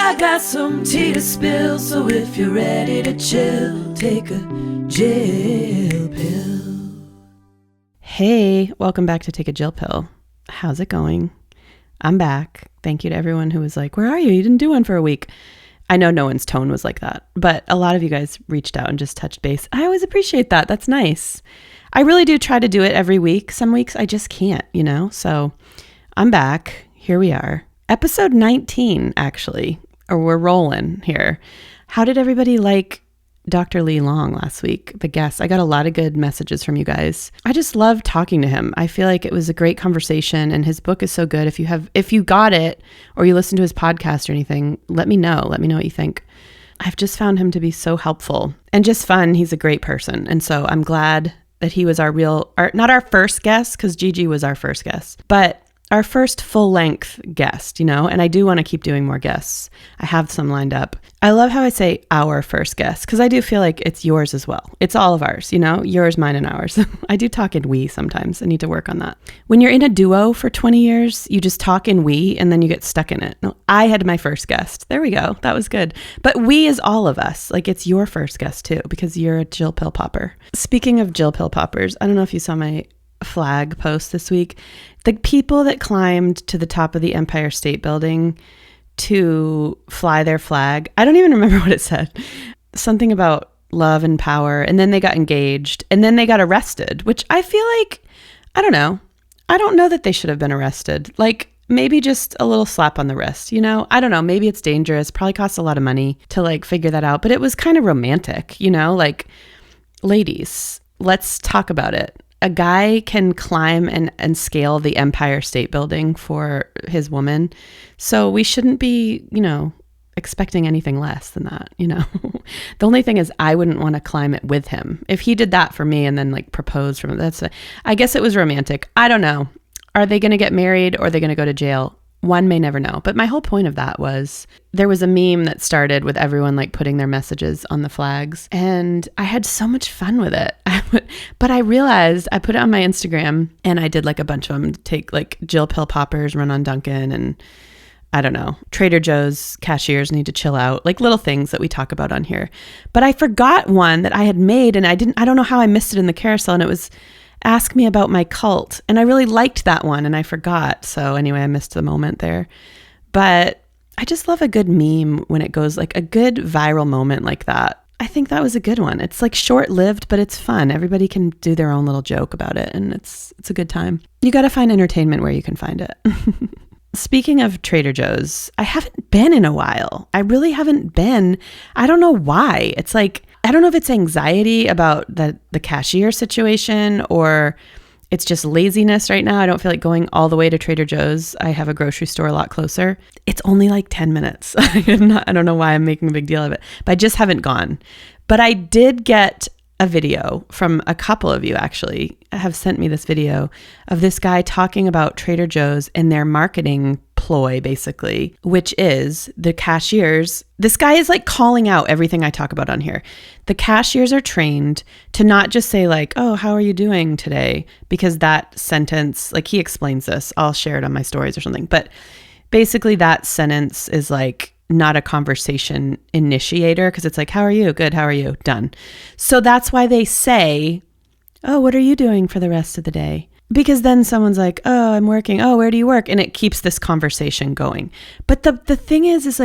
I got some tea to spill, so if you're ready to chill, take a Jill pill. Hey, welcome back to Take a Jill Pill. How's it going? I'm back. Thank you to everyone who was like, where are you? You didn't do one for a week. I know no one's tone was like that, but a lot of you guys reached out and just touched base. I always appreciate that. That's nice. I really do try to do it every week. Some weeks I just can't, So I'm back. Here we are. Episode 19, actually, or we're rolling here. How did everybody like Dr. Lee Long last week, the guest? I got a lot of good messages from you guys. I just love talking to him. I feel like it was a great conversation, and his book is so good. If you got it or you listen to his podcast or anything, let me know. Let me know what you think. I've just found him to be so helpful and just fun. He's a great person. And so I'm glad that he was not our first guest, because Gigi was our first guest, but our first full-length guest, and I do want to keep doing more guests. I have some lined up. I love how I say our first guest, because I do feel like it's yours as well. It's all of ours, yours, mine, and ours. I do talk in we sometimes. I need to work on that. When you're in a duo for 20 years, you just talk in we, and then you get stuck in it. No, I had my first guest. There we go. That was good. But we is all of us. Like, it's your first guest too, because you're a Jill Pill Popper. Speaking of Jill Pill Poppers, I don't know if you saw my flag post this week. The people that climbed to the top of the Empire State Building to fly their flag, I don't even remember what it said. Something about love and power. And then they got engaged, and then they got arrested, which I feel like, I don't know. I don't know that they should have been arrested. Like, maybe just a little slap on the wrist, I don't know. Maybe it's dangerous. Probably costs a lot of money to figure that out. But it was kind of romantic, ladies, let's talk about it. A guy can climb and scale the Empire State Building for his woman. So we shouldn't be, expecting anything less than that, The only thing is I wouldn't want to climb it with him. If he did that for me and then propose from I guess it was romantic. I don't know. Are they going to get married, or are they going to go to jail? One may never know. But my whole point of that was there was a meme that started with everyone putting their messages on the flags. And I had so much fun with it. But I realized I put it on my Instagram, and I did a bunch of them, take Jill Pill Poppers, run on Dunkin, and I don't know, Trader Joe's cashiers need to chill out, little things that we talk about on here. But I forgot one that I had made, and I don't know how I missed it in the carousel. And it was ask me about my cult. And I really liked that one, and I forgot. So anyway, I missed the moment there. But I just love a good meme when it goes a good viral moment like that. I think that was a good one. It's short-lived, but it's fun. Everybody can do their own little joke about it, and it's a good time. You got to find entertainment where you can find it. Speaking of Trader Joe's, I haven't been in a while. I really haven't been. I don't know why. It's I don't know if it's anxiety about the cashier situation, or it's just laziness right now. I don't feel like going all the way to Trader Joe's. I have a grocery store a lot closer. It's only 10 minutes. I don't know why I'm making a big deal of it, but I just haven't gone. But I did get a video from a couple of you actually have sent me this video of this guy talking about Trader Joe's and their marketing ploy, basically, which is the cashiers. This guy is calling out everything I talk about on here. The cashiers are trained to not just say oh, how are you doing today? Because that sentence, he explains this. I'll share it on my stories or something. But basically that sentence is not a conversation initiator, because it's how are you? Good. How are you? Done. So that's why they say, oh, what are you doing for the rest of the day? Because then someone's oh, I'm working. Oh, where do you work? And it keeps this conversation going. But the thing is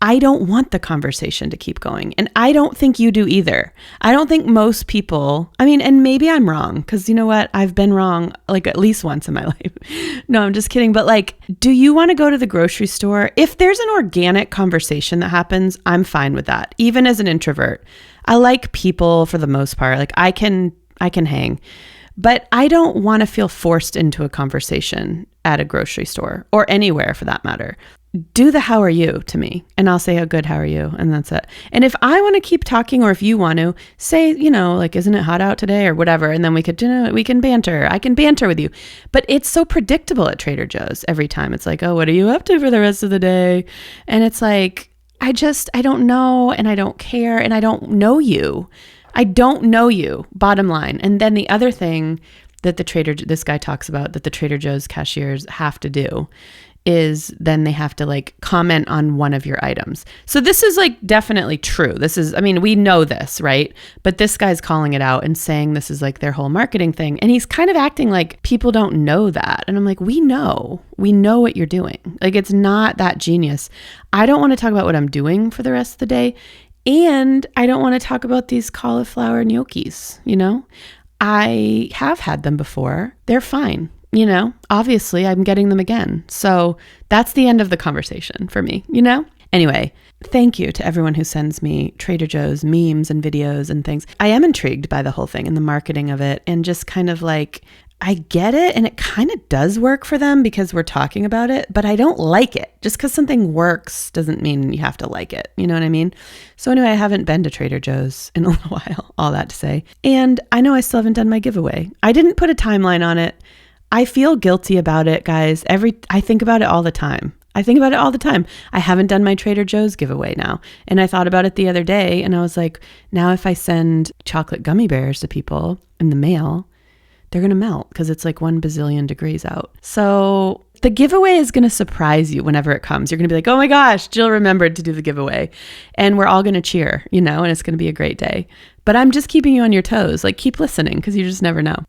I don't want the conversation to keep going. And I don't think you do either. I don't think most people, and maybe I'm wrong, because you know what? I've been wrong at least once in my life. No, I'm just kidding. But do you want to go to the grocery store? If there's an organic conversation that happens, I'm fine with that. Even as an introvert, I like people for the most part. I can hang. But I don't want to feel forced into a conversation at a grocery store, or anywhere for that matter. Do the how are you to me, and I'll say, oh, good, how are you? And that's it. And if I want to keep talking, or if you want to say, isn't it hot out today or whatever? And then we could, we can banter. I can banter with you. But it's so predictable at Trader Joe's every time. It's oh, what are you up to for the rest of the day? And it's I don't know, and I don't care, and I don't know you. I don't know you, bottom line. And then the other thing that this guy talks about that the Trader Joe's cashiers have to do is then they have to like comment on one of your items. So this is like definitely true. This is, I mean, we know this, right? But this guy's calling it out and saying this is like their whole marketing thing. And he's kind of acting like people don't know that. And I'm like, we know what you're doing. Like, it's not that genius. I don't want to talk about what I'm doing for the rest of the day. And I don't want to talk about these cauliflower gnocchis, you know? I have had them before. They're fine. You know, obviously I'm getting them again. So that's the end of the conversation for me, you know? Anyway, thank you to everyone who sends me Trader Joe's memes and videos and things. I am intrigued by the whole thing and the marketing of it, and just kind of like, I get it. And it kind of does work for them because we're talking about it, but I don't like it. Just because something works doesn't mean you have to like it. You know what I mean? So anyway, I haven't been to Trader Joe's in a little while, all that to say. And I know I still haven't done my giveaway. I didn't put a timeline on it. I feel guilty about it, guys. I think about it all the time. I haven't done my Trader Joe's giveaway now. And I thought about it the other day and I was like, now if I send chocolate gummy bears to people in the mail, they're going to melt because it's like 1 bazillion degrees out. So the giveaway is going to surprise you whenever it comes. You're going to be like, oh my gosh, Jill remembered to do the giveaway. And we're all going to cheer, you know, and it's going to be a great day. But I'm just keeping you on your toes. Like, keep listening because you just never know.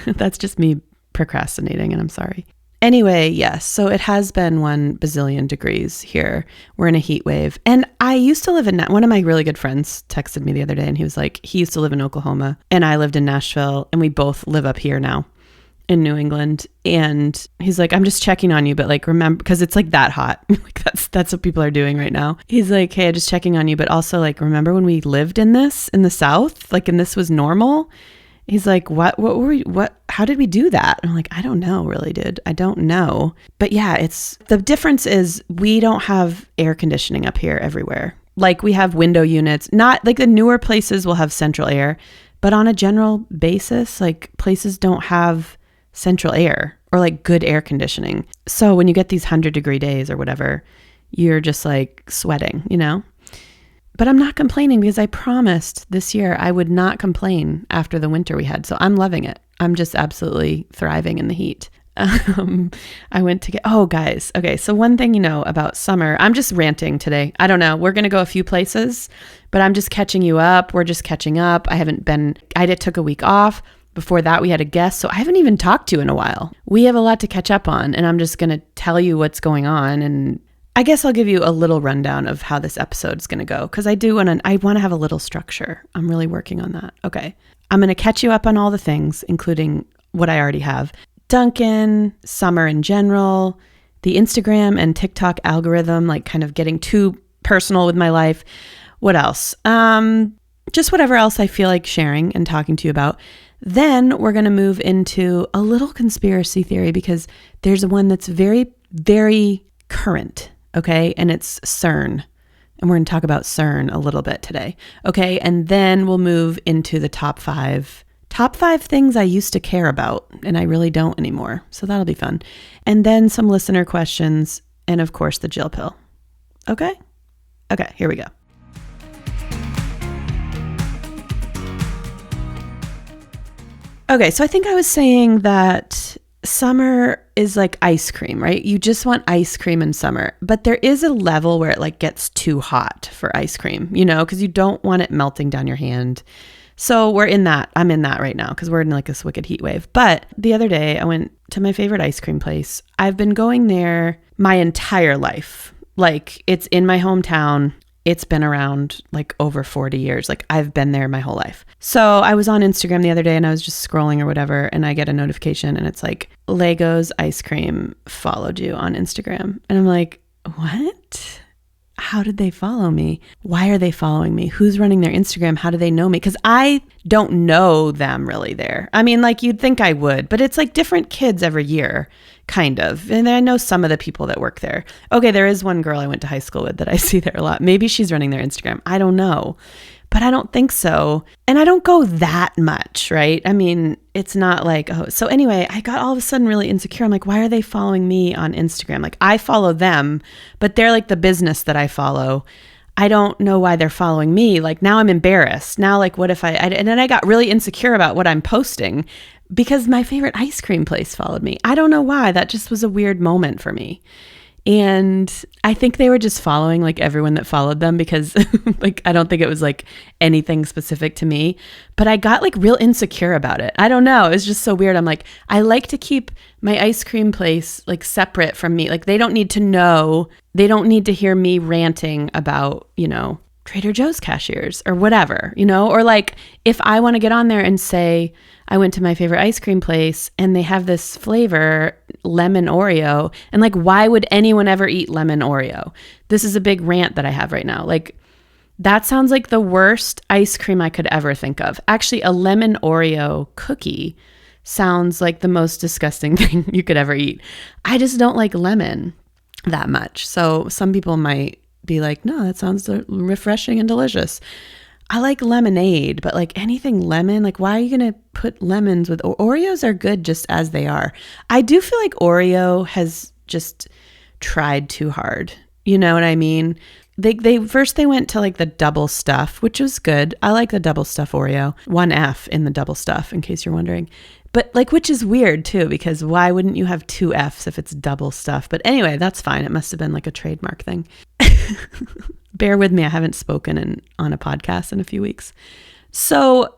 That's just me procrastinating, and I'm sorry. Anyway, yes, so it has been 1 bazillion degrees here. We're in a heat wave. And I used to live in, one of my really good friends texted me the other day and he was like, he used to live in Oklahoma and I lived in Nashville, and we both live up here now in New England. And he's like, I'm just checking on you, but like, remember, because it's like that hot. Like that's what people are doing right now. He's like, hey, I'm just checking on you, but also like, remember when we lived in this in the South, like, and this was normal? He's like, what were we, how did we do that? And I'm like, I don't know, really, dude. I don't know. But yeah, the difference is we don't have air conditioning up here everywhere. Like, we have window units, not like the newer places will have central air, but on a general basis, like, places don't have central air or like good air conditioning. So when you get these 100-degree days or whatever, you're just like sweating, you know? But I'm not complaining because I promised this year I would not complain after the winter we had. So I'm loving it. I'm just absolutely thriving in the heat. I went to guys. Okay. So one thing, you know, about summer, I'm just ranting today. I don't know. We're going to go a few places, but I'm just catching you up. We're just catching up. I took a week off. Before that, we had a guest. So I haven't even talked to you in a while. We have a lot to catch up on, and I'm just going to tell you what's going on. And I guess I'll give you a little rundown of how this episode is going to go, because I want to have a little structure. I'm really working on that. Okay. I'm going to catch you up on all the things, including what I already have. Dunkin, summer in general, the Instagram and TikTok algorithm, like kind of getting too personal with my life. What else? Just whatever else I feel like sharing and talking to you about. Then we're going to move into a little conspiracy theory, because there's one that's very, very current. Okay. And it's CERN. And we're going to talk about CERN a little bit today. Okay. And then we'll move into the top five things I used to care about, and I really don't anymore. So that'll be fun. And then some listener questions, and of course the Jill pill. Okay. Okay. Here we go. Okay. So I think I was saying that summer is like ice cream, right? You just want ice cream in summer, but there is a level where it like gets too hot for ice cream, you know, because you don't want it melting down your hand. So I'm in that right now because we're in like this wicked heat wave. But the other day I went to my favorite ice cream place. I've been going there my entire life. Like, it's in my hometown. It's been around like over 40 years. Like, I've been there my whole life. So I was on Instagram the other day and I was just scrolling or whatever, and I get a notification and it's like, Lego's ice cream followed you on Instagram. And I'm like, what? How did they follow me? Why are they following me? Who's running their Instagram? How do they know me? Because I don't know them really there. I mean, like, you'd think I would, but it's like different kids every year, kind of. And I know some of the people that work there. Okay, there is one girl I went to high school with that I see there a lot. Maybe she's running their Instagram. I don't know. But I don't think so. And I don't go that much, right? I mean, it's not like, oh, so anyway, I got all of a sudden really insecure. I'm like, why are they following me on Instagram? Like, I follow them, but they're like the business that I follow. I don't know why they're following me. Like, now I'm embarrassed. Now, like, what if and then I got really insecure about what I'm posting because my favorite ice cream place followed me. I don't know why. That just was a weird moment for me. And I think they were just following like everyone that followed them because like I don't think it was like anything specific to me, but I got like real insecure about it. I don't know. It was just so weird. I'm like, I like to keep my ice cream place like separate from me. Like they don't need to know, they don't need to hear me ranting about, you know, Trader Joe's cashiers or whatever, you know, or like if I want to get on there and say, I went to my favorite ice cream place and they have this flavor, lemon Oreo. And like, why would anyone ever eat lemon Oreo? This is a big rant that I have right now. Like, that sounds like the worst ice cream I could ever think of. Actually, a lemon Oreo cookie sounds like the most disgusting thing you could ever eat. I just don't like lemon that much. So some people might be like, no, that sounds refreshing and delicious. I like lemonade, but like anything lemon, like why are you going to put lemons with Oreos are good just as they are. I do feel like Oreo has just tried too hard. You know what I mean? They first they went to like the double stuff, which was good. I like the double stuff Oreo. 1F in the double stuff, in case you're wondering. But like, which is weird too, because why wouldn't you have 2 Fs if it's double stuff? But anyway, that's fine. It must have been like a trademark thing. Bear with me. I haven't spoken on a podcast in a few weeks. So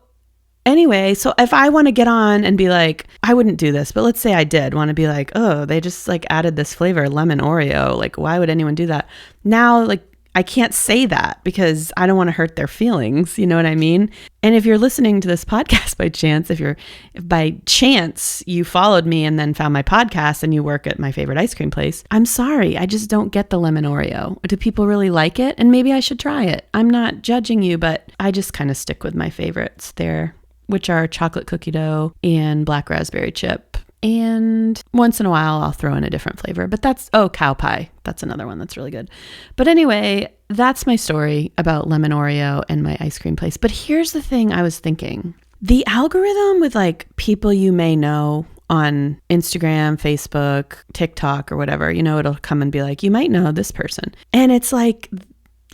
anyway, so if I want to get on and be like, I wouldn't do this, but let's say I did want to be like, oh, they just like added this flavor, lemon Oreo. Like, why would anyone do that? Now, like, I can't say that because I don't want to hurt their feelings. You know what I mean? And if you're listening to this podcast by chance, if by chance you followed me and then found my podcast and you work at my favorite ice cream place, I'm sorry. I just don't get the lemon Oreo. Do people really like it? And maybe I should try it. I'm not judging you, but I just kind of stick with my favorites there, which are chocolate cookie dough and black raspberry chip. And once in a while, I'll throw in a different flavor. But cow pie. That's another one that's really good. But anyway, that's my story about lemon Oreo and my ice cream place. But here's the thing I was thinking. The algorithm with like people you may know on Instagram, Facebook, TikTok, or whatever, you know, it'll come and be like, you might know this person. And it's like,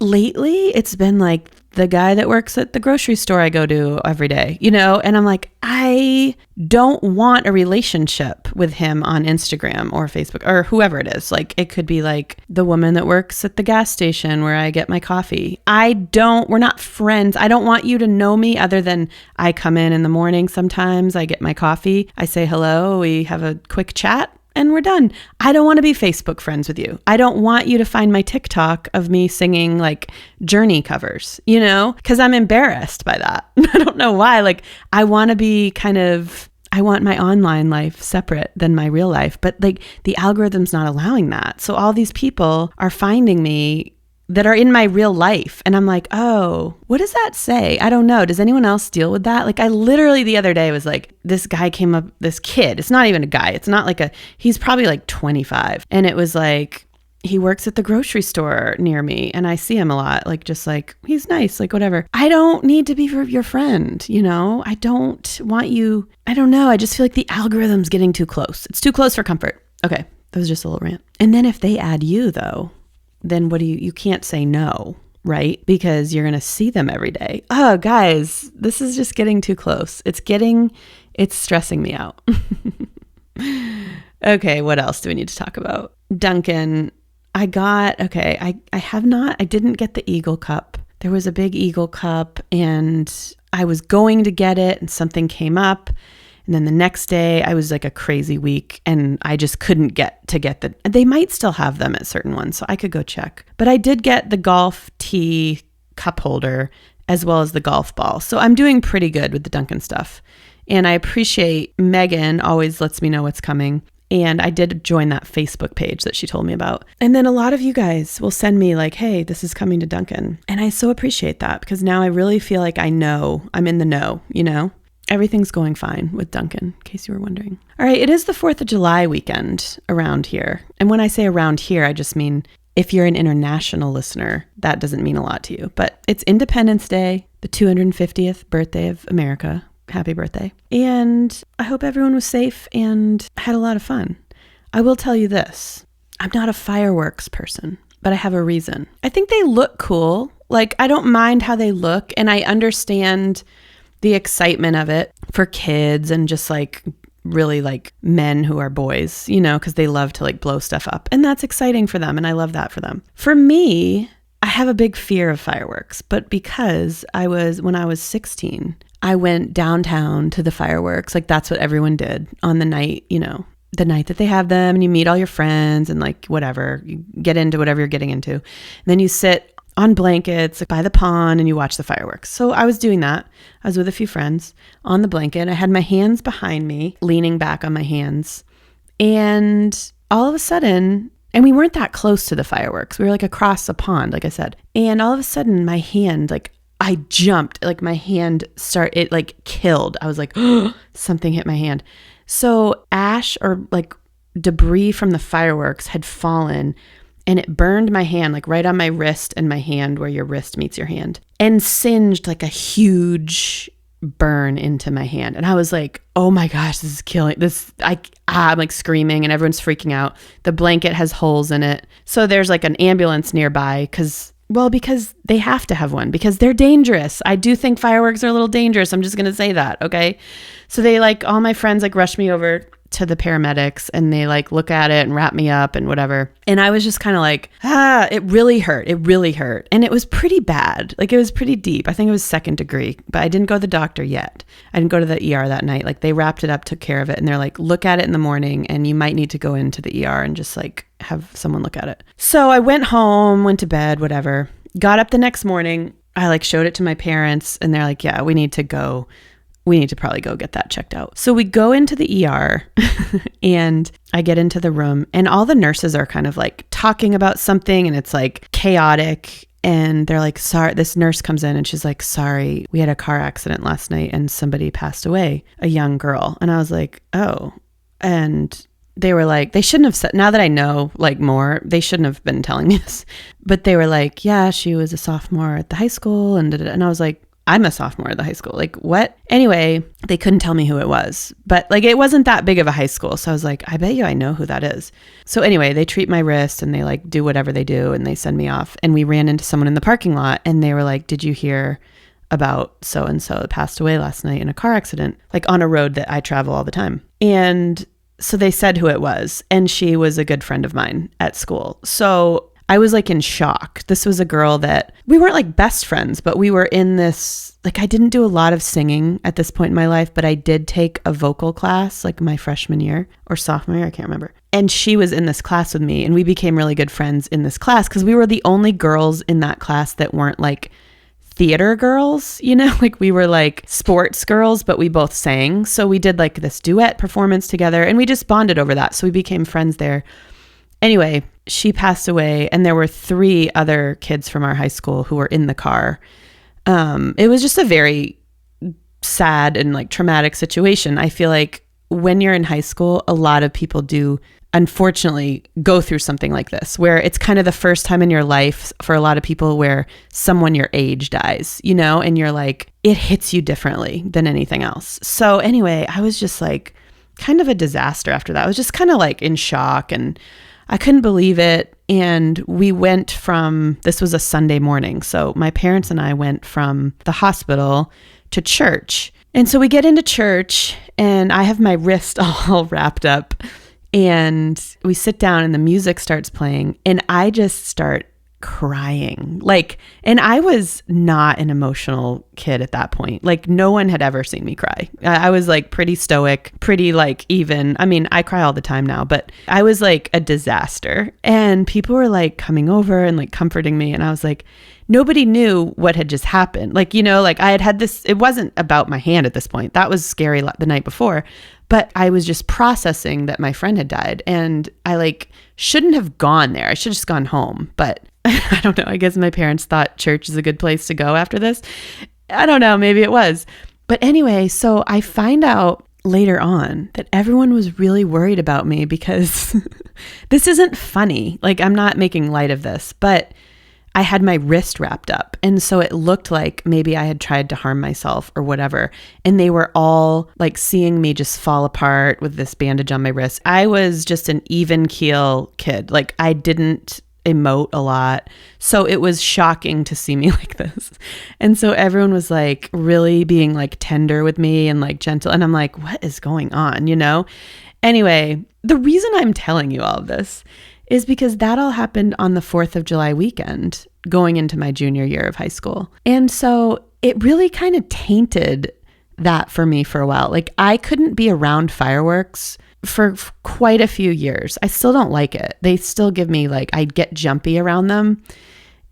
lately, it's been like the guy that works at the grocery store I go to every day, you know, and I'm like, I don't want a relationship with him on Instagram or Facebook or whoever it is. Like, it could be like the woman that works at the gas station where I get my coffee. We're not friends. I don't want you to know me other than I come in the morning. Sometimes I get my coffee. I say hello. We have a quick chat. And we're done. I don't want to be Facebook friends with you. I don't want you to find my TikTok of me singing like Journey covers, you know, because I'm embarrassed by that. I don't know why. Like, I want to be I want my online life separate than my real life. But like the algorithm's not allowing that. So all these people are finding me that are in my real life. And I'm like, oh, what does that say? I don't know. Does anyone else deal with that? Like, I literally the other day was like, this guy came up, this kid, it's not even a guy. It's not like he's probably like 25. And it was like, he works at the grocery store near me and I see him a lot, like, just like, he's nice, like, whatever. I don't need to be your friend, you know? I don't want you, I don't know. I just feel like the algorithm's getting too close. It's too close for comfort. Okay. That was just a little rant. And then if they add you though, then you can't say no, right? Because you're going to see them every day. Oh, guys, this is just getting too close. It's stressing me out. Okay, what else do we need to talk about? Dunkin. I didn't get the Eagle Cup. There was a big Eagle Cup and I was going to get it and something came up. And then the next day I was like a crazy week and I just couldn't get they might still have them at certain ones. So I could go check, but I did get the golf tee cup holder as well as the golf ball. So I'm doing pretty good with the Dunkin' stuff. And I appreciate Megan always lets me know what's coming. And I did join that Facebook page that she told me about. And then a lot of you guys will send me like, hey, this is coming to Dunkin'. And I so appreciate that because now I really feel like I'm in the know, you know? Everything's going fine with Dunkin', in case you were wondering. All right, it is the 4th of July weekend around here. And when I say around here, I just mean if you're an international listener, that doesn't mean a lot to you. But it's Independence Day, the 250th birthday of America. Happy birthday. And I hope everyone was safe and had a lot of fun. I will tell you this. I'm not a fireworks person, but I have a reason. I think they look cool. Like, I don't mind how they look, and I understand the excitement of it for kids and just like really like men who are boys, you know, because they love to like blow stuff up. And that's exciting for them. And I love that for them. For me, I have a big fear of fireworks, but because when I was 16, I went downtown to the fireworks. Like that's what everyone did on the night, you know, the night that they have them, and you meet all your friends and like whatever, you get into whatever you're getting into. And then you sit on blankets by the pond and you watch the fireworks. So I was doing that. I was with a few friends on the blanket. I had my hands behind me, leaning back on my hands. And all of a sudden, and we weren't that close to the fireworks. We were like across a pond, like I said. And all of a sudden my hand, like I jumped, like my hand it like killed. I was like, oh, something hit my hand. So ash or like debris from the fireworks had fallen, and it burned my hand, like right on my wrist and my hand where your wrist meets your hand, and singed like a huge burn into my hand. And I was like, oh my gosh, this is killing this. I'm like screaming and everyone's freaking out. The blanket has holes in it. So there's like an ambulance nearby because they have to have one because they're dangerous. I do think fireworks are a little dangerous. I'm just going to say that. Okay. So they like, all my friends like rushed me over to the paramedics and they like look at it and wrap me up and whatever. And I was just kind of like, it really hurt. It really hurt. And it was pretty bad. Like it was pretty deep. I think it was 2nd degree, but I didn't go to the doctor yet. I didn't go to the ER that night. Like they wrapped it up, took care of it. And they're like, look at it in the morning and you might need to go into the ER and just like have someone look at it. So I went home, went to bed, whatever, got up the next morning. I like showed it to my parents and they're like, yeah, we need to probably go get that checked out. So we go into the ER and I get into the room and all the nurses are kind of like talking about something and it's like chaotic. And they're like, sorry, this nurse comes in and she's like, sorry, we had a car accident last night and somebody passed away, a young girl. And I was like, oh. And they were like, they shouldn't have said, now that I know like more, they shouldn't have been telling me this. But they were like, yeah, she was a sophomore at the high school. And I was like, I'm a sophomore at the high school. Like what? Anyway, they couldn't tell me who it was, but like it wasn't that big of a high school. So I was like, I bet you I know who that is. So anyway, they treat my wrist and they like do whatever they do and they send me off. And we ran into someone in the parking lot and they were like, did you hear about so-and-so that passed away last night in a car accident, like on a road that I travel all the time? And so they said who it was, and she was a good friend of mine at school. So I was like in shock. This was a girl that we weren't like best friends, but we were in this, like I didn't do a lot of singing at this point in my life, but I did take a vocal class like my freshman year or sophomore year, I can't remember. And she was in this class with me and we became really good friends in this class because we were the only girls in that class that weren't like theater girls, you know, like we were like sports girls, but we both sang. So we did like this duet performance together and we just bonded over that. So we became friends there. Anyway, she passed away and there were 3 other kids from our high school who were in the car. It was just a very sad and like traumatic situation. I feel like when you're in high school, a lot of people do unfortunately go through something like this, where it's kind of the first time in your life for a lot of people where someone your age dies, you know, and you're like, it hits you differently than anything else. So anyway, I was just like kind of a disaster after that. I was just kind of like in shock and I couldn't believe it. And we went this was a Sunday morning. So my parents and I went from the hospital to church. And so we get into church and I have my wrist all wrapped up and we sit down and the music starts playing and I just start crying. Like, and I was not an emotional kid at that point. Like no one had ever seen me cry. I was like pretty stoic, pretty like even, I mean, I cry all the time now, but I was like a disaster. And people were like coming over and like comforting me. And I was like, nobody knew what had just happened. Like, you know, like I had this, it wasn't about my hand at this point. That was scary the night before. But I was just processing that my friend had died and I like shouldn't have gone there. I should have just gone home. But I don't know. I guess my parents thought church is a good place to go after this. I don't know. Maybe it was. But anyway, so I find out later on that everyone was really worried about me because this isn't funny. Like I'm not making light of this, but I had my wrist wrapped up. And so it looked like maybe I had tried to harm myself or whatever. And they were all like seeing me just fall apart with this bandage on my wrist. I was just an even keel kid. Like I didn't emote a lot. So it was shocking to see me like this. And so everyone was like really being like tender with me and like gentle. And I'm like, what is going on? Anyway, the reason I'm telling you all of this is because that all happened on the 4th of July weekend going into my junior year of high school. And so it really kind of tainted that for me for a while. Like I couldn't be around fireworks for quite a few years. I still don't like it. They still give me like, I get jumpy around them.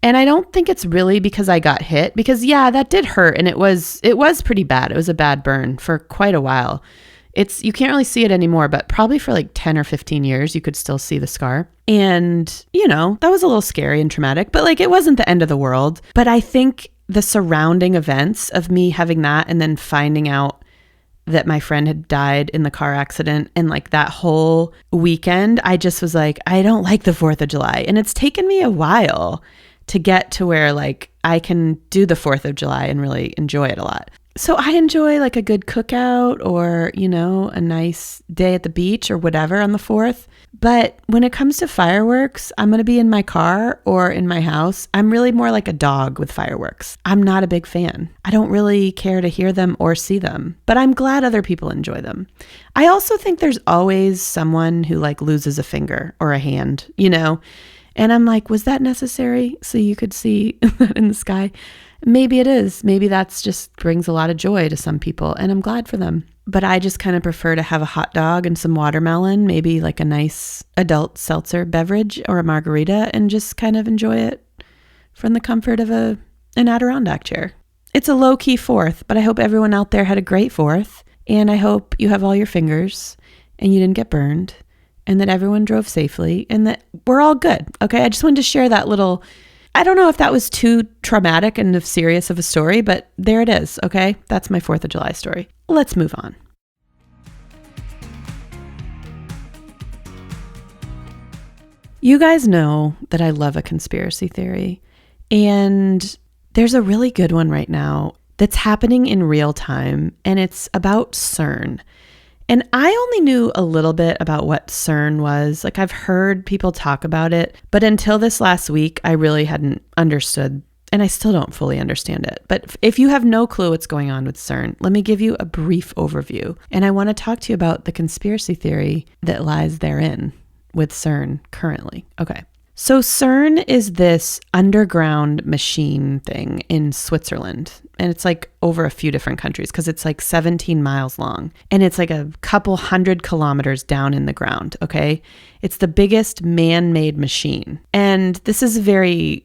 And I don't think it's really because I got hit, because yeah, that did hurt. And it was pretty bad. It was a bad burn for quite a while. You can't really see it anymore, but probably for like 10 or 15 years, you could still see the scar. And, that was a little scary and traumatic, but like it wasn't the end of the world. But I think the surrounding events of me having that and then finding out that my friend had died in the car accident and like that whole weekend, I just was like, I don't like the 4th of July. And it's taken me a while to get to where like I can do the 4th of July and really enjoy it a lot. So I enjoy like a good cookout or, a nice day at the beach or whatever on the 4th. But when it comes to fireworks, I'm going to be in my car or in my house. I'm really more like a dog with fireworks. I'm not a big fan. I don't really care to hear them or see them, but I'm glad other people enjoy them. I also think there's always someone who like loses a finger or a hand, and I'm like, was that necessary so you could see that in the sky? Maybe it is. Maybe that's just brings a lot of joy to some people, and I'm glad for them. But I just kind of prefer to have a hot dog and some watermelon, maybe like a nice adult seltzer beverage or a margarita, and just kind of enjoy it from the comfort of an Adirondack chair. It's a low-key 4th, but I hope everyone out there had a great 4th, and I hope you have all your fingers and you didn't get burned, and that everyone drove safely, and that we're all good, okay? I just wanted to share that little... I don't know if that was too traumatic and serious of a story, but there it is, okay? That's my 4th of July story. Let's move on. You guys know that I love a conspiracy theory, and there's a really good one right now that's happening in real time, and it's about CERN. And I only knew a little bit about what CERN was. Like I've heard people talk about it, but until this last week, I really hadn't understood, and I still don't fully understand it. But if you have no clue what's going on with CERN, let me give you a brief overview. And I want to talk to you about the conspiracy theory that lies therein with CERN currently. Okay. So CERN is this underground machine thing in Switzerland. And it's like over a few different countries because it's like 17 miles long. And it's like a couple 100 kilometers down in the ground, okay? It's the biggest man-made machine. And this is a very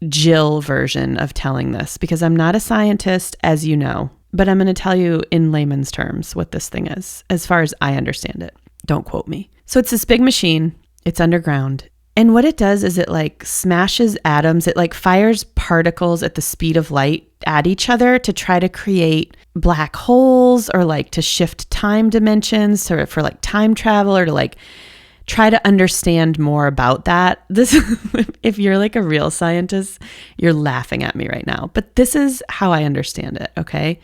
Jill version of telling this because I'm not a scientist, as you know. But I'm going to tell you in layman's terms what this thing is, as far as I understand it. Don't quote me. So it's this big machine. It's underground. And what it does is it like smashes atoms. It like fires particles at the speed of light at each other to try to create black holes or like to shift time dimensions or for like time travel or to like try to understand more about that. This, if you're like a real scientist, you're laughing at me right now, but this is how I understand it. Okay.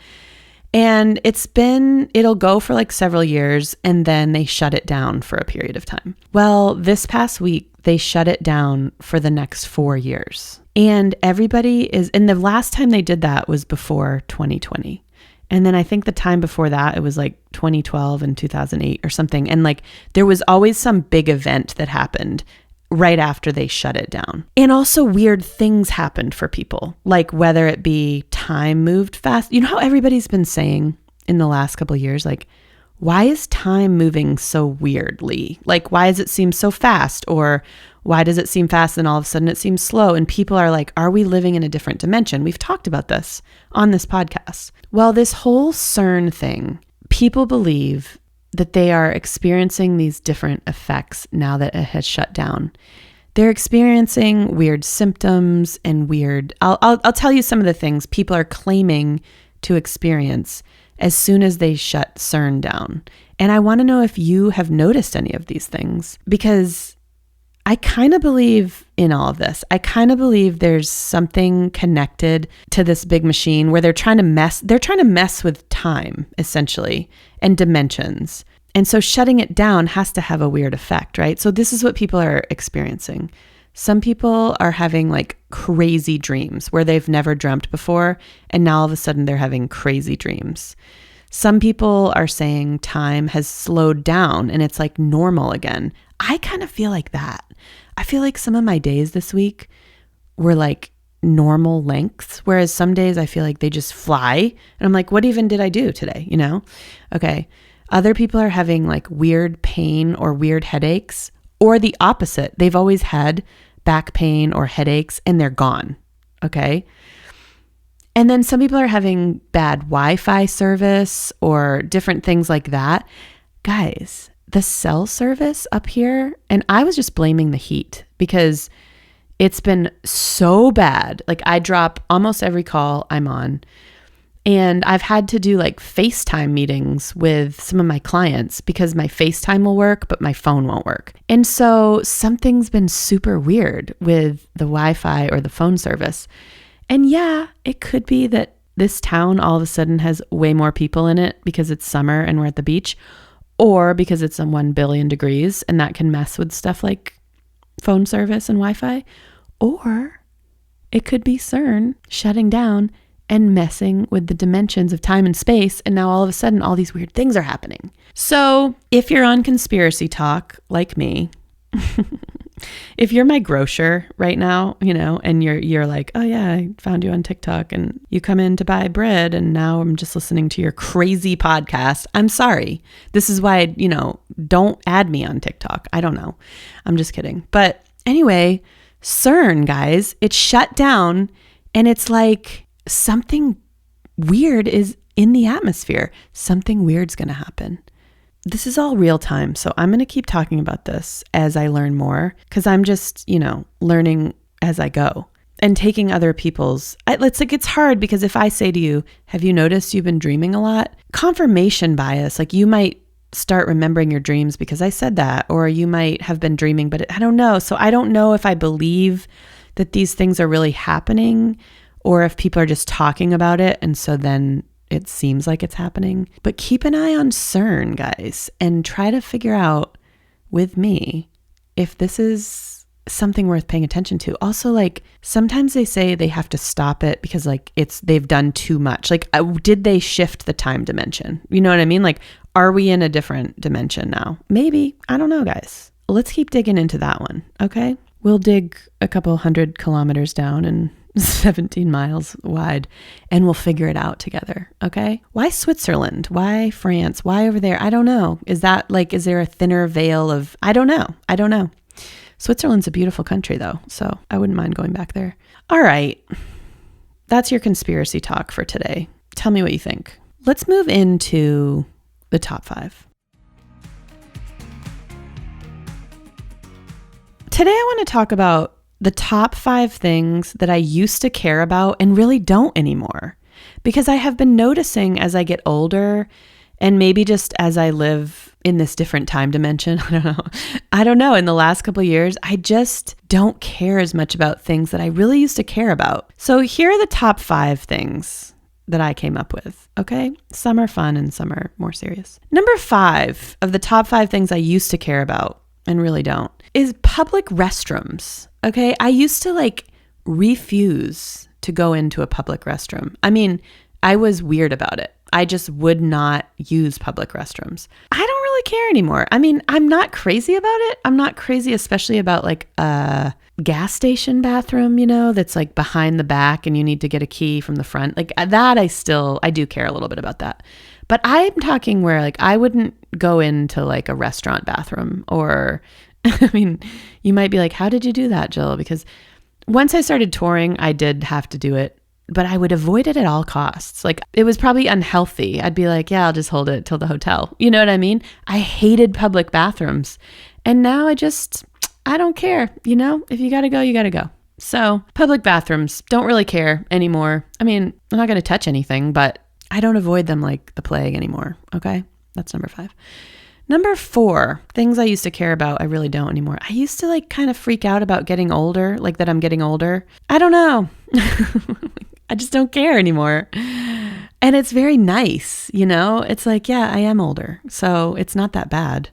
And it'll go for like several years and then they shut it down for a period of time. Well, this past week, they shut it down for the next 4 years. And and the last time they did that was before 2020. And then I think the time before that, it was like 2012 and 2008 or something. And like there was always some big event that happened right after they shut it down. And also weird things happened for people, like whether it be time moved fast. You know how everybody's been saying in the last couple of years, like, why is time moving so weirdly? Like, why does it seem so fast? Or why does it seem fast and all of a sudden it seems slow? And people are like, are we living in a different dimension? We've talked about this on this podcast. Well, this whole CERN thing, people believe that they are experiencing these different effects now that it has shut down. They're experiencing weird symptoms and I'll tell you some of the things people are claiming to experience as soon as they shut CERN down. And I want to know if you have noticed any of these things, because I kind of believe in all of this. I kind of believe there's something connected to this big machine where they're trying to mess with time, essentially, and dimensions. And so shutting it down has to have a weird effect, right? So this is what people are experiencing. Some people are having like crazy dreams where they've never dreamt before, and now all of a sudden they're having crazy dreams. Some people are saying time has slowed down and it's like normal again. I kind of feel like that. I feel like some of my days this week were like normal lengths, whereas some days I feel like they just fly. And I'm like, what even did I do today? You know? Okay. Other people are having like weird pain or weird headaches, or the opposite. They've always had back pain or headaches and they're gone. Okay. And then some people are having bad Wi-Fi service or different things like that. Guys, the cell service up here, and I was just blaming the heat because it's been so bad. Like I drop almost every call I'm on. And I've had to do like FaceTime meetings with some of my clients because my FaceTime will work, but my phone won't work. And so something's been super weird with the Wi-Fi or the phone service. And yeah, it could be that this town all of a sudden has way more people in it because it's summer and we're at the beach, or because it's 1 billion degrees and that can mess with stuff like phone service and Wi-Fi. Or it could be CERN shutting down and messing with the dimensions of time and space. And now all of a sudden, all these weird things are happening. So if you're on conspiracy talk like me, if you're my grocer right now, you know, and you're like, oh yeah, I found you on TikTok and you come in to buy bread and now I'm just listening to your crazy podcast. I'm sorry. This is why, don't add me on TikTok. I don't know. I'm just kidding. But anyway, CERN, guys, it's shut down and it's like something weird is in the atmosphere. Something weird's going to happen. This is all real time. So I'm going to keep talking about this as I learn more because I'm just, learning as I go and taking other people's, it's hard because if I say to you, have you noticed you've been dreaming a lot? Confirmation bias, like you might start remembering your dreams because I said that, or you might have been dreaming, but I don't know. So I don't know if I believe that these things are really happening or if people are just talking about it. And so then it seems like it's happening. But keep an eye on CERN, guys, and try to figure out with me if this is something worth paying attention to. Also, like sometimes they say they have to stop it because like they've done too much. Like, did they shift the time dimension? You know what I mean? Like, are we in a different dimension now? Maybe. I don't know, guys. Let's keep digging into that one. Okay. We'll dig a couple 100 kilometers down and 17 miles wide and we'll figure it out together. Okay. Why Switzerland? Why France? Why over there? I don't know. Is there a thinner veil of, I don't know. Switzerland's a beautiful country though. So I wouldn't mind going back there. All right. That's your conspiracy talk for today. Tell me what you think. Let's move into the top 5. Today I want to talk about the top 5 things that I used to care about and really don't anymore. Because I have been noticing as I get older and maybe just as I live in this different time dimension, I don't know, in the last couple of years, I just don't care as much about things that I really used to care about. So here are the top 5 things that I came up with, okay? Some are fun and some are more serious. Number 5 of the top 5 things I used to care about and really don't is public restrooms. Okay. I used to refuse to go into a public restroom. I mean, I was weird about it. I just would not use public restrooms. I don't really care anymore. I mean, I'm not crazy about it. I'm not crazy, especially about a gas station bathroom, that's like behind the back and you need to get a key from the front. Like that, I do care a little bit about that. But I'm talking where I wouldn't go into a restaurant bathroom or, I mean, you might be like, how did you do that, Jill? Because once I started touring, I did have to do it, but I would avoid it at all costs. It was probably unhealthy. I'd be like, yeah, I'll just hold it till the hotel. You know what I mean? I hated public bathrooms. And now I don't care. If you got to go, you got to go. So public bathrooms, don't really care anymore. I mean, I'm not going to touch anything, but I don't avoid them like the plague anymore. Okay. That's number 5. Number 4, things I used to care about, I really don't anymore. I used to kind of freak out about getting older, that I'm getting older. I don't know. I just don't care anymore. And it's very nice, It's yeah, I am older. So it's not that bad,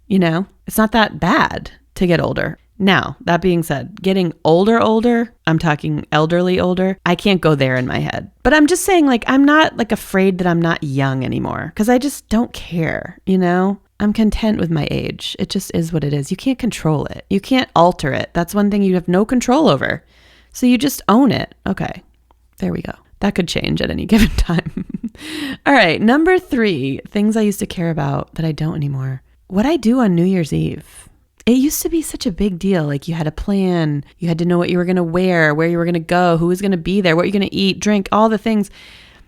It's not that bad to get older. Now, that being said, getting older, I'm talking elderly older, I can't go there in my head. But I'm just saying, like, I'm not like afraid that I'm not young anymore because I just don't care, you know? I'm content with my age. It just is what it is. You can't control it. You can't alter it. That's one thing you have no control over. So you just own it. Okay, there we go. That could change at any given time. All right, number 3, things I used to care about that I don't anymore. What I do on New Year's Eve. It used to be such a big deal. Like you had a plan, you had to know what you were going to wear, where you were going to go, who was going to be there, what you're going to eat, drink, all the things.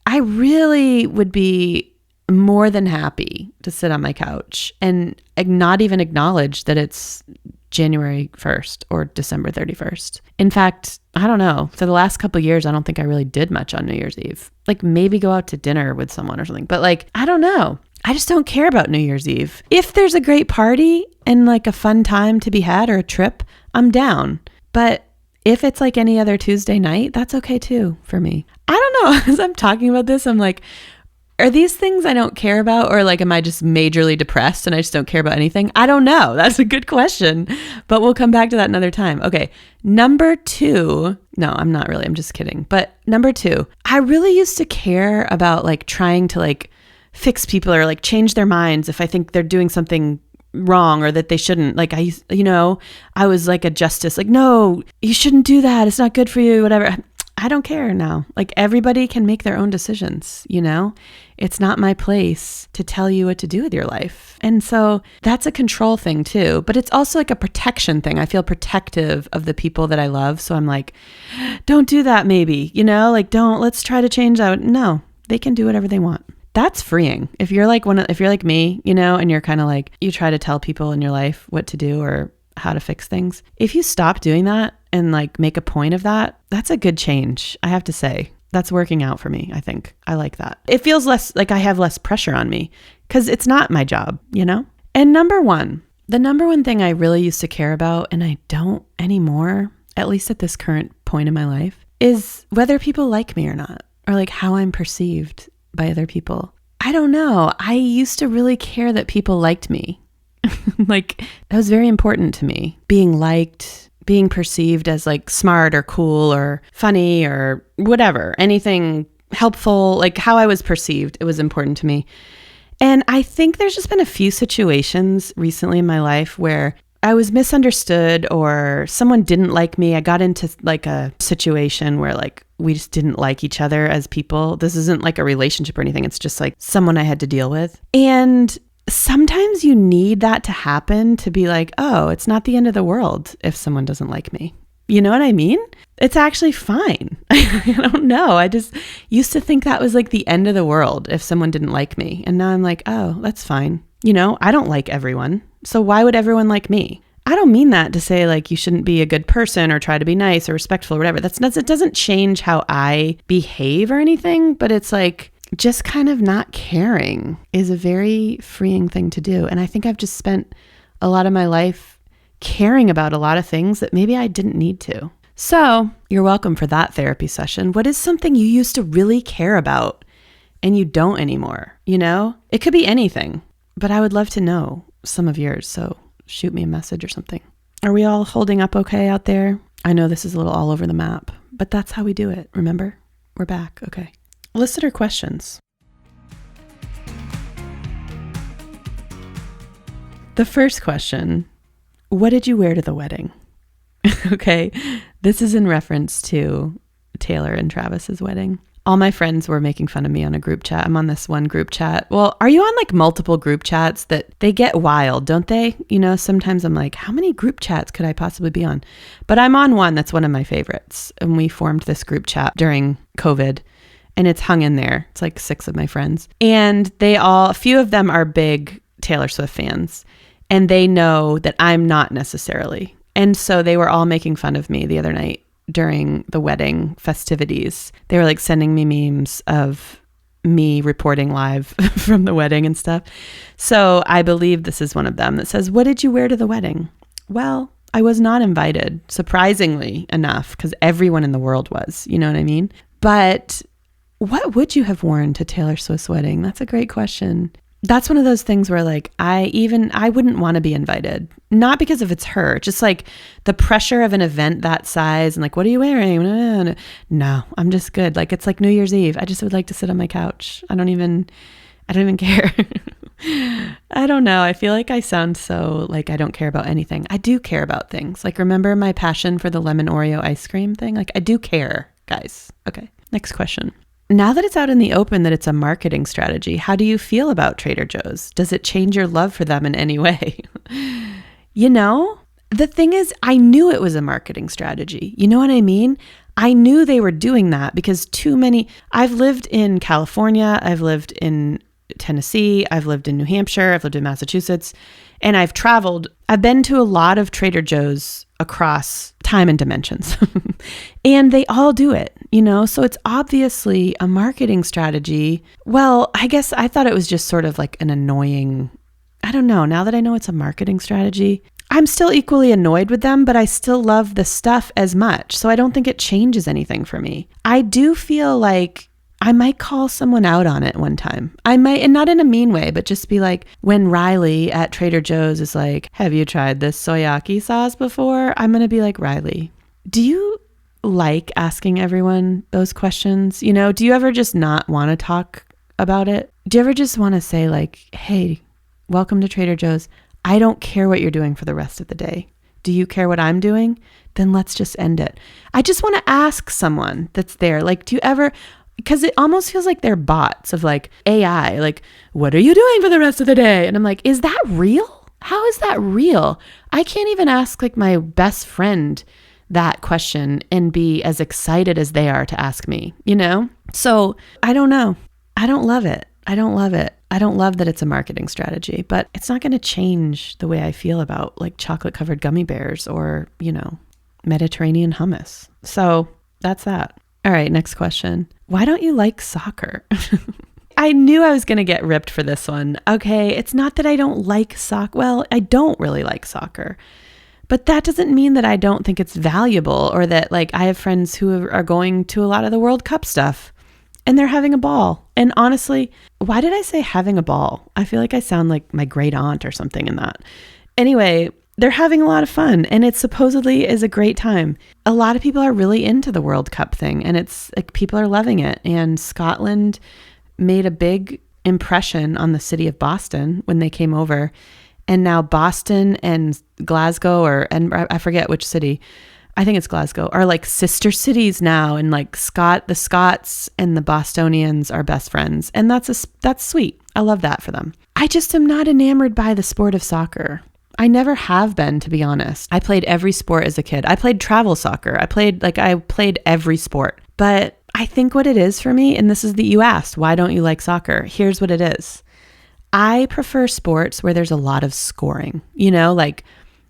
I really would be more than happy to sit on my couch and not even acknowledge that it's January 1st or December 31st. In fact, I don't know. For the last couple of years, I don't think I really did much on New Year's Eve. Like maybe go out to dinner with someone or something. But like, I don't know. I just don't care about New Year's Eve. If there's a great party and like a fun time to be had or a trip, I'm down. But if it's like any other Tuesday night, that's okay too for me. I don't know. As I'm talking about this, I'm like, are these things I don't care about, or like am I just majorly depressed and I just don't care about anything? I don't know. That's a good question, but we'll come back to that another time. Okay, number 2. No, I'm not really. I'm just kidding. But number 2, I really used to care about like trying to like fix people or like change their minds if I think they're doing something wrong or that they shouldn't. Like I was like a justice, like, no, you shouldn't do that. It's not good for you, whatever. I don't care now. Like everybody can make their own decisions, you know? It's not my place to tell you what to do with your life. And so that's a control thing too, but it's also like a protection thing. I feel protective of the people that I love. So I'm like, don't do that maybe, you know, like let's try to change that. No, they can do whatever they want. That's freeing. If you're like if you're like me, you know, and you're kind of like, you try to tell people in your life what to do or how to fix things. If you stop doing that and like make a point of that, that's a good change. I have to say that's working out for me. I think I like that. It feels less like I have less pressure on me because it's not my job, you know? And the number one thing I really used to care about, and I don't anymore, at least at this current point in my life, is whether people like me or not, or like how I'm perceived by other people. I don't know. I used to really care that people liked me. Like that was very important to me. Being liked, being perceived as like smart or cool or funny or whatever, anything helpful, like how I was perceived, it was important to me. And I think there's just been a few situations recently in my life where I was misunderstood or someone didn't like me. I got into like a situation where like we just didn't like each other as people. This isn't like a relationship or anything. It's just like someone I had to deal with. And sometimes you need that to happen to be like, oh, it's not the end of the world if someone doesn't like me. You know what I mean? It's actually fine. I don't know. I just used to think that was like the end of the world if someone didn't like me. And now I'm like, oh, that's fine. You know, I don't like everyone. So why would everyone like me? I don't mean that to say like you shouldn't be a good person or try to be nice or respectful or whatever. It doesn't change how I behave or anything, but it's like just kind of not caring is a very freeing thing to do. And I think I've just spent a lot of my life caring about a lot of things that maybe I didn't need to. So you're welcome for that therapy session. What is something you used to really care about and you don't anymore? You know, it could be anything, but I would love to know some of yours. So shoot me a message or something. Are we all holding up okay out there? I know this is a little all over the map, but that's how we do it. Remember? We're back. Okay. Listener questions. The first question, what did you wear to the wedding? Okay, this is in reference to Taylor and Travis's wedding. All my friends were making fun of me on a group chat. I'm on this one group chat. Well, are you on like multiple group chats that they get wild, don't they? You know, sometimes I'm like, how many group chats could I possibly be on? But I'm on one that's one of my favorites. And we formed this group chat during COVID. And it's hung in there. It's like 6 of my friends. And a few of them are big Taylor Swift fans. And they know that I'm not necessarily. And so they were all making fun of me the other night during the wedding festivities. They were like sending me memes of me reporting live from the wedding and stuff. So I believe this is one of them that says, what did you wear to the wedding? Well, I was not invited, surprisingly enough, because everyone in the world was, you know what I mean? But what would you have worn to Taylor Swift's wedding? That's a great question. that's one of those things where like I wouldn't want to be invited, not because of it's her, just like the pressure of an event that size and like, what are you wearing? No, I'm just good. Like it's like New Year's Eve. I just would like to sit on my couch. I don't even care. I don't know. I feel like I sound so like I don't care about anything. I do care about things. Like remember my passion for the lemon Oreo ice cream thing? Like I do care, guys. Okay. Next question. Now that it's out in the open that it's a marketing strategy, how do you feel about Trader Joe's? Does it change your love for them in any way? You know, the thing is, I knew it was a marketing strategy. You know what I mean? I knew they were doing that because I've lived in California, I've lived in Tennessee, I've lived in New Hampshire, I've lived in Massachusetts, and I've been to a lot of Trader Joe's across time and dimensions. And they all do it, you know? So it's obviously a marketing strategy. Well, I guess I thought it was just sort of like an annoying, I don't know. Now that I know it's a marketing strategy, I'm still equally annoyed with them, but I still love the stuff as much. So I don't think it changes anything for me. I do feel like I might call someone out on it one time. I might, and not in a mean way, but just be like, when Riley at Trader Joe's is like, have you tried this soyaki sauce before? I'm going to be like, Riley, do you like asking everyone those questions? You know, do you ever just not want to talk about it? Do you ever just want to say like, hey, welcome to Trader Joe's. I don't care what you're doing for the rest of the day. Do you care what I'm doing? Then let's just end it. I just want to ask someone that's there. Like, do you ever... Because it almost feels like they're bots of like AI, like, what are you doing for the rest of the day? And I'm like, is that real? How is that real? I can't even ask like my best friend that question and be as excited as they are to ask me, you know? So I don't know. I don't love it. I don't love it. I don't love that it's a marketing strategy, but it's not going to change the way I feel about like chocolate covered gummy bears or, you know, Mediterranean hummus. So that's that. All right, next question. Why don't you like soccer? I knew I was going to get ripped for this one. Okay, it's not that I don't like soccer. Well, I don't really like soccer. But that doesn't mean that I don't think it's valuable or that like I have friends who are going to a lot of the World Cup stuff and they're having a ball. And honestly, why did I say having a ball? I feel like I sound like my great aunt or something in that. Anyway, they're having a lot of fun and it supposedly is a great time. A lot of people are really into the World Cup thing and it's like people are loving it. And Scotland made a big impression on the city of Boston when they came over. And now Boston and Glasgow and I forget which city, I think it's Glasgow, are like sister cities now. And like the Scots and the Bostonians are best friends. And that's sweet. I love that for them. I just am not enamored by the sport of soccer. I never have been, to be honest. I played every sport as a kid. I played travel soccer. I played every sport. But I think what it is for me, and this is that you asked, why don't you like soccer? Here's what it is. I prefer sports where there's a lot of scoring. You know, like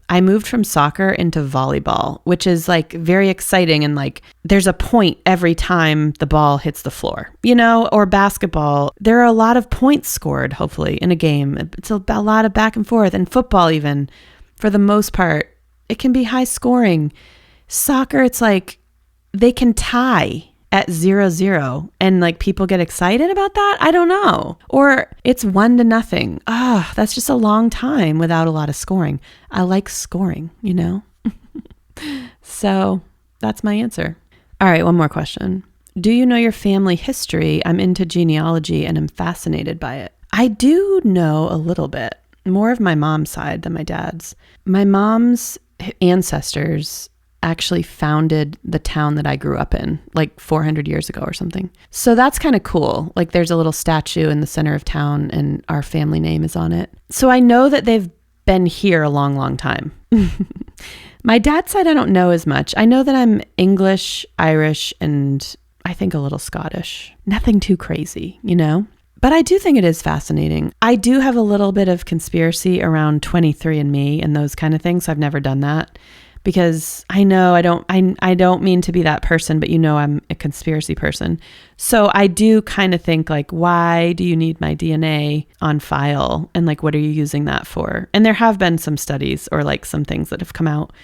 I moved from soccer into volleyball, which is like very exciting. And like there's a point every time the ball hits the floor, you know, or basketball. There are a lot of points scored, hopefully, in a game. It's a lot of back and forth. And football, even for the most part, it can be high scoring. Soccer, it's like they can tie at 0-0 and like people get excited about that. I don't know. Or it's 1-0. That's just a long time without a lot of scoring. I like scoring, you know? So that's my answer. All right, one more question. Do you know your family history? I'm into genealogy and I'm fascinated by it. I do know a little bit, more of my mom's side than my dad's. My mom's ancestors actually founded the town that I grew up in like 400 years ago or something. So that's kind of cool. Like there's a little statue in the center of town and our family name is on it. So I know that they've been here a long, long time. My dad's side, I don't know as much. I know that I'm English, Irish, and I think a little Scottish. Nothing too crazy, you know? But I do think it is fascinating. I do have a little bit of conspiracy around 23andMe and those kind of things. I've never done that. Because I know I don't mean to be that person, but you know I'm a conspiracy person. So I do kind of think like, why do you need my DNA on file? And like, what are you using that for? And there have been some studies or like some things that have come out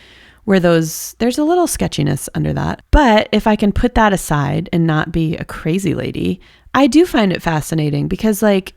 where there's a little sketchiness under that. But if I can put that aside and not be a crazy lady, I do find it fascinating because like,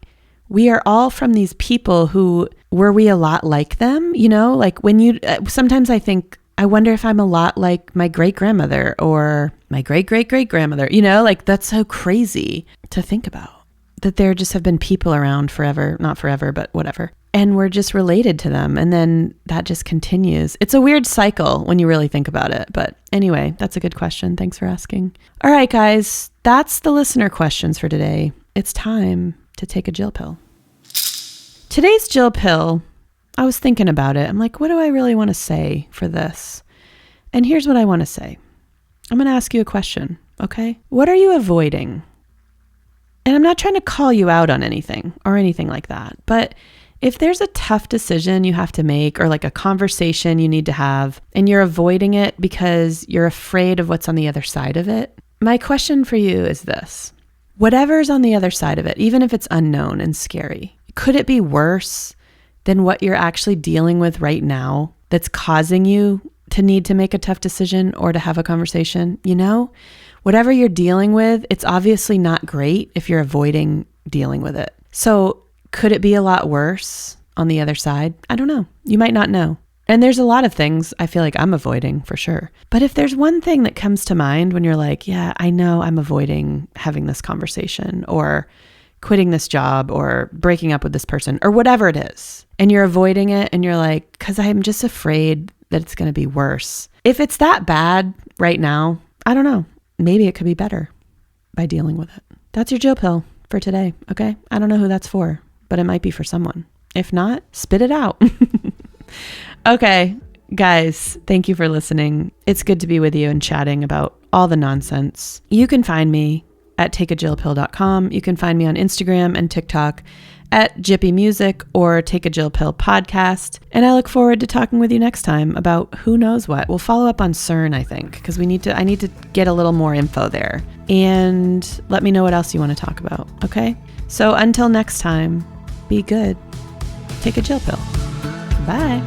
we are all from these people who, were we a lot like them? You know, like when you, sometimes I think, I wonder if I'm a lot like my great-grandmother or my great-great-great-grandmother, you know, like that's so crazy to think about, that there just have been people around forever, not forever, but whatever. And we're just related to them. And then that just continues. It's a weird cycle when you really think about it. But anyway, that's a good question. Thanks for asking. All right, guys, that's the listener questions for today. It's time to take a Jill pill. Today's Jill pill, I was thinking about it. I'm like, what do I really want to say for this? And here's what I want to say. I'm going to ask you a question, okay? What are you avoiding? And I'm not trying to call you out on anything or anything like that, but if there's a tough decision you have to make or like a conversation you need to have and you're avoiding it because you're afraid of what's on the other side of it, my question for you is this. Whatever's on the other side of it, even if it's unknown and scary, could it be worse than what you're actually dealing with right now that's causing you to need to make a tough decision or to have a conversation? You know, whatever you're dealing with, it's obviously not great if you're avoiding dealing with it. So could it be a lot worse on the other side? I don't know. You might not know. And there's a lot of things I feel like I'm avoiding for sure. But if there's one thing that comes to mind when you're like, yeah, I know I'm avoiding having this conversation or quitting this job or breaking up with this person or whatever it is, and you're avoiding it and you're like, because I'm just afraid that it's going to be worse. If it's that bad right now, I don't know. Maybe it could be better by dealing with it. That's your Jill pill for today, okay? I don't know who that's for, but it might be for someone. If not, spit it out. Okay, guys, thank you for listening. It's good to be with you and chatting about all the nonsense. You can find me at takeajillpill.com. You can find me on Instagram and TikTok at Jippy Music or Take a Jill Pill Podcast. And I look forward to talking with you next time about who knows what. We'll follow up on CERN, I think, because I need to get a little more info there. And let me know what else you want to talk about, okay? So until next time, be good. Take a Jill pill. Bye.